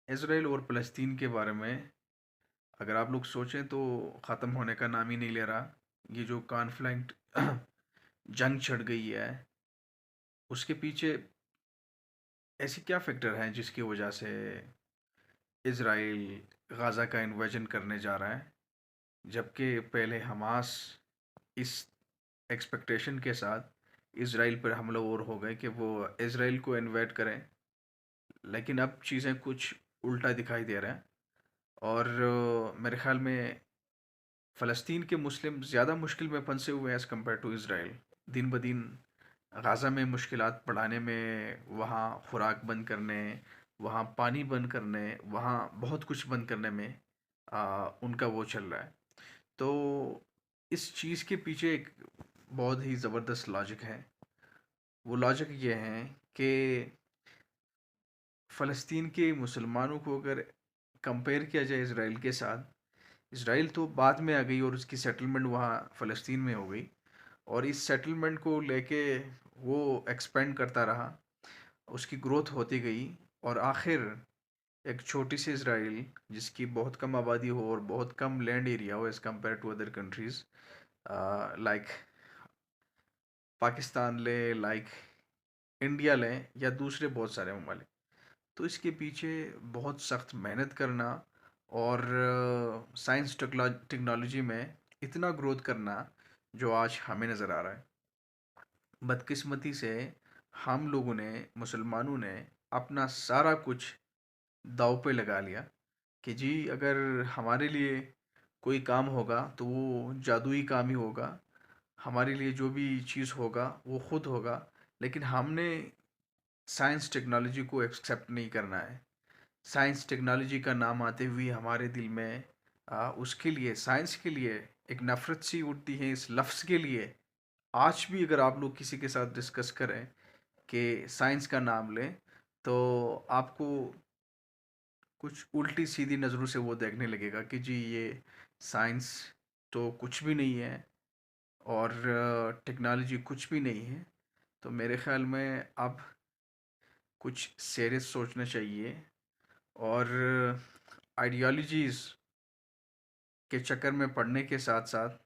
Israel और फ़लस्तीन के बारे में अगर आप लोग सोचें तो ख़त्म होने का नाम ही नहीं ले रहा। ये जो कॉन्फ्लिक्ट जंग छिड़ गई है, उसके पीछे ऐसी क्या फैक्टर हैं जिसकी वजह से इसराइल गाज़ा का इन्वेजन करने जा रहा है, जबकि पहले हमास इस एक्सपेक्टेशन के साथ इसराइल पर हमलावर हो गए कि वो इसराइल को इन्वेड करें। लेकिन अब चीज़ें कुछ उल्टा दिखाई दे रहा है और मेरे ख़्याल में फ़लस्तीन के मुस्लिम ज़्यादा मुश्किल में फंसे हुए हैं एज़ कम्पेयर टू इसराइल। दिन ब दिन गाज़ा में मुश्किलात बढ़ाने में, वहाँ खुराक बंद करने, वहाँ पानी बंद करने, वहाँ बहुत कुछ बंद करने में उनका वो चल रहा है। तो इस चीज़ के पीछे एक बहुत ही ज़बरदस्त लॉजिक है। वो लॉजिक ये है कि फ़लस्तीन के मुसलमानों को अगर कंपेयर किया जाए इसराइल के साथ, इसराइल तो बाद में आ गई और उसकी सेटलमेंट वहाँ फ़लस्तीन में हो गई और इस सेटलमेंट को लेके वो एक्सपेंड करता रहा, उसकी ग्रोथ होती गई और आखिर एक छोटी सी इसराइल जिसकी बहुत कम आबादी हो और बहुत कम लैंड एरिया हो as compared to other countries like Pakistan ले, लाइक इंडिया लें या दूसरे बहुत सारे ममालिक। तो इसके पीछे बहुत सख्त मेहनत करना और साइंस टेक्नोलॉजी में इतना ग्रोथ करना जो आज हमें नज़र आ रहा है। बदकिस्मती से हम लोगों ने, मुसलमानों ने अपना सारा कुछ दांव पे लगा लिया कि जी अगर हमारे लिए कोई काम होगा तो वो जादुई काम ही होगा, हमारे लिए जो भी चीज़ होगा वो खुद होगा। लेकिन हमने साइंस टेक्नोलॉजी को एक्सेप्ट नहीं करना है। साइंस टेक्नोलॉजी का नाम आते हुए हमारे दिल में उसके लिए, साइंस के लिए एक नफ़रत सी उठती है इस लफ्ज़ के लिए। आज भी अगर आप लोग किसी के साथ डिस्कस करें कि साइंस का नाम लें, तो आपको कुछ उल्टी सीधी नज़रों से वो देखने लगेगा कि जी ये साइंस तो कुछ भी नहीं है और टेक्नोलॉजी कुछ भी नहीं है। तो मेरे ख़्याल में अब कुछ सीरियस सोचना चाहिए और आइडियोलॉजीज़ के चक्कर में पड़ने के साथ साथ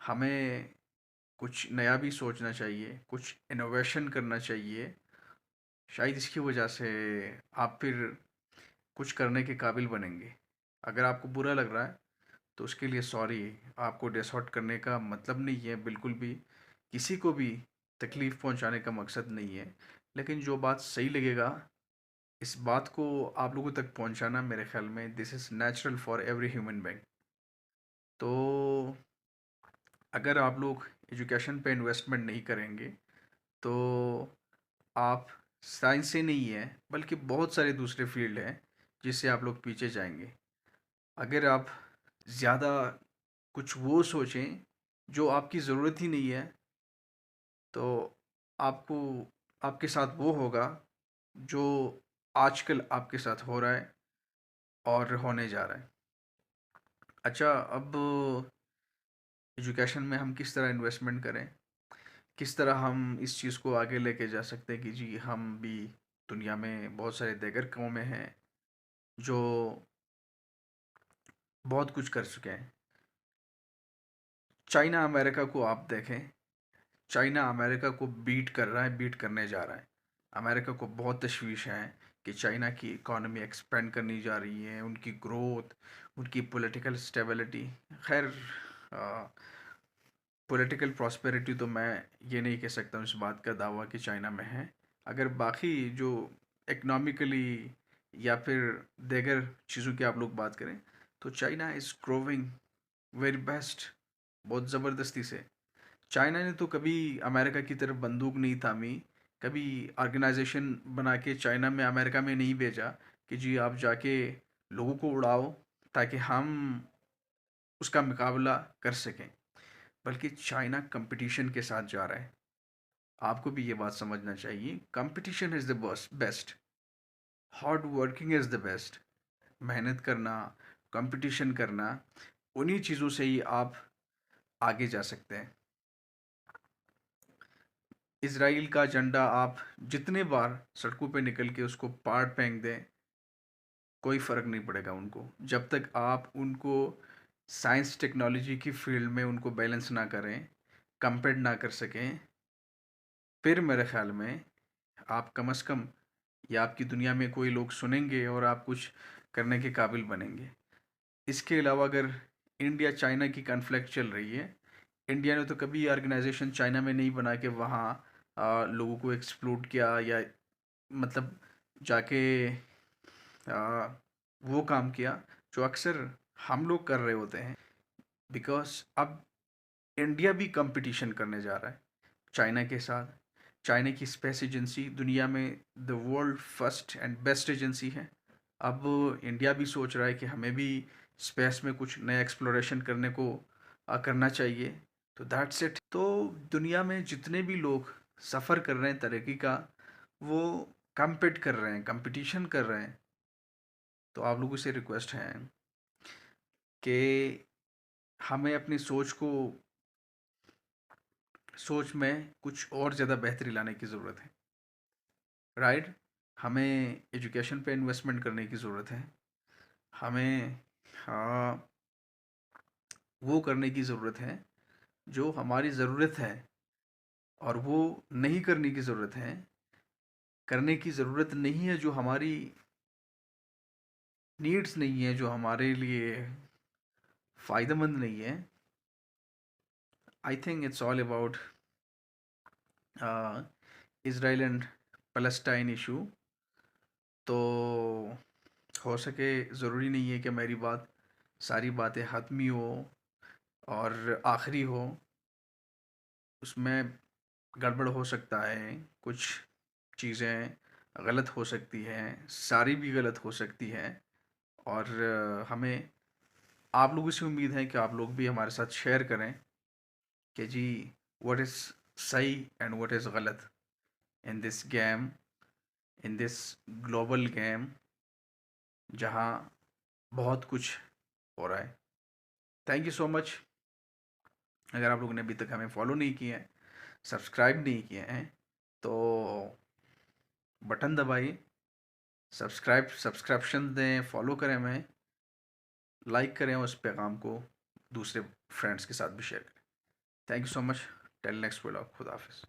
हमें कुछ नया भी सोचना चाहिए, कुछ इनोवेशन करना चाहिए। शायद इसकी वजह से आप फिर कुछ करने के काबिल बनेंगे। अगर आपको बुरा लग रहा है तो उसके लिए सॉरी। आपको डिसऑर्ट करने का मतलब नहीं है बिल्कुल भी, किसी को भी तकलीफ़ पहुंचाने का मकसद नहीं है। लेकिन जो बात सही लगेगा, इस बात को आप लोगों तक पहुंचाना मेरे ख्याल में this is natural for every human being. तो अगर आप लोग एजुकेशन पे इन्वेस्टमेंट नहीं करेंगे तो आप साइंस से नहीं है बल्कि बहुत सारे दूसरे फील्ड हैं जिससे आप लोग पीछे जाएंगे। अगर आप ज़्यादा कुछ वो सोचें जो आपकी ज़रूरत ही नहीं है, तो आपको, आपके साथ वो होगा जो आजकल आपके साथ हो रहा है और होने जा रहा है। अच्छा, अब एजुकेशन में हम किस तरह इन्वेस्टमेंट करें, किस तरह हम इस चीज़ को आगे लेके जा सकते हैं कि जी हम भी दुनिया में बहुत सारे दीगर कौमें हैं जो बहुत कुछ कर चुके हैं। चाइना अमेरिका को आप देखें, चाइना अमेरिका को बीट कर रहा है, बीट करने जा रहा है। अमेरिका को बहुत तशवीश है कि चाइना की इकॉनमी एक्सपेंड करनी जा रही है, उनकी ग्रोथ, उनकी पॉलिटिकल स्टेबिलिटी। खैर, पॉलिटिकल प्रॉस्पेरिटी तो मैं ये नहीं कह सकता हूँ इस बात का दावा कि चाइना में है। अगर बाकी जो इकनॉमिकली या फिर दीगर चीज़ों की आप लोग बात करें तो China is growing very best, बहुत ज़बरदस्ती से। चाइना ने तो कभी अमेरिका की तरफ बंदूक नहीं थामी, कभी ऑर्गेनाइजेशन बना के चाइना में, अमेरिका में नहीं भेजा कि जी आप जाके लोगों को उड़ाओ ताकि हम उसका मुकाबला कर सकें। बल्कि चाइना कंपटीशन के साथ जा रहा है। आपको भी ये बात समझना चाहिए, competition is the best, hard working is the best. मेहनत करना, कंपटीशन करना, उन्हीं चीज़ों से ही आप आगे जा सकते हैं। इसराइल का झंडा आप जितने बार सड़कों पे निकल के उसको पाड़ फेंक दें, कोई फ़र्क नहीं पड़ेगा उनको। जब तक आप उनको साइंस टेक्नोलॉजी की फ़ील्ड में उनको बैलेंस ना करें, कंपेयर ना कर सकें, फिर मेरे ख़्याल में आप कम से कम या आपकी दुनिया में कोई लोग सुनेंगे और आप कुछ करने के काबिल बनेंगे। इसके अलावा अगर इंडिया चाइना की कॉन्फ्लिक्ट चल रही है, इंडिया ने तो कभी ऑर्गेनाइजेशन चाइना में नहीं बना के वहाँ लोगों को एक्सप्लोड किया या मतलब जाके आ, वो काम किया जो अक्सर हम लोग कर रहे होते हैं। बिकॉज अब इंडिया भी कंपटीशन करने जा रहा है चाइना के साथ। चाइना की स्पेस एजेंसी दुनिया में the world first and best agency है। अब इंडिया भी सोच रहा है कि हमें भी स्पेस में कुछ नया एक्सप्लोरेशन करने को करना चाहिए। तो दैट्स इट। तो दुनिया में जितने भी लोग सफ़र कर रहे हैं तरक्की का, वो कम्पीट कर रहे हैं, कंपटीशन कर रहे हैं। तो आप लोगों से रिक्वेस्ट है कि हमें अपनी सोच में कुछ और ज़्यादा बेहतरी लाने की ज़रूरत है, राइट। हमें एजुकेशन पे इन्वेस्टमेंट करने की ज़रूरत है। हमें हाँ, वो करने की ज़रूरत है जो हमारी ज़रूरत है, और वो नहीं करने की ज़रूरत है, करने की ज़रूरत नहीं है जो हमारी नीड्स नहीं है, जो हमारे लिए फ़ायदेमंद नहीं है। I think it's all about Israel and Palestine issue. तो हो सके, ज़रूरी नहीं है कि मेरी बात सारी बातें हतमी हो और आखिरी हो। उसमें गड़बड़ हो सकता है, कुछ चीज़ें गलत हो सकती हैं, सारी भी गलत हो सकती हैं। और हमें आप लोगों से उम्मीद है कि आप लोग भी हमारे साथ शेयर करें कि जी व्हाट इज़ सही एंड व्हाट इज़ गलत in this game, in this global game, जहाँ बहुत कुछ हो रहा है। Thank you so much. अगर आप लोगों ने अभी तक हमें फॉलो नहीं किया है, सब्सक्राइब नहीं किए हैं, तो बटन दबाइए, सब्सक्रिप्शन दें, फॉलो करें हमें, लाइक करें और उस पैगाम को दूसरे फ्रेंड्स के साथ भी शेयर करें। Thank you so much. Till next vlog. खुदा हाफिज़।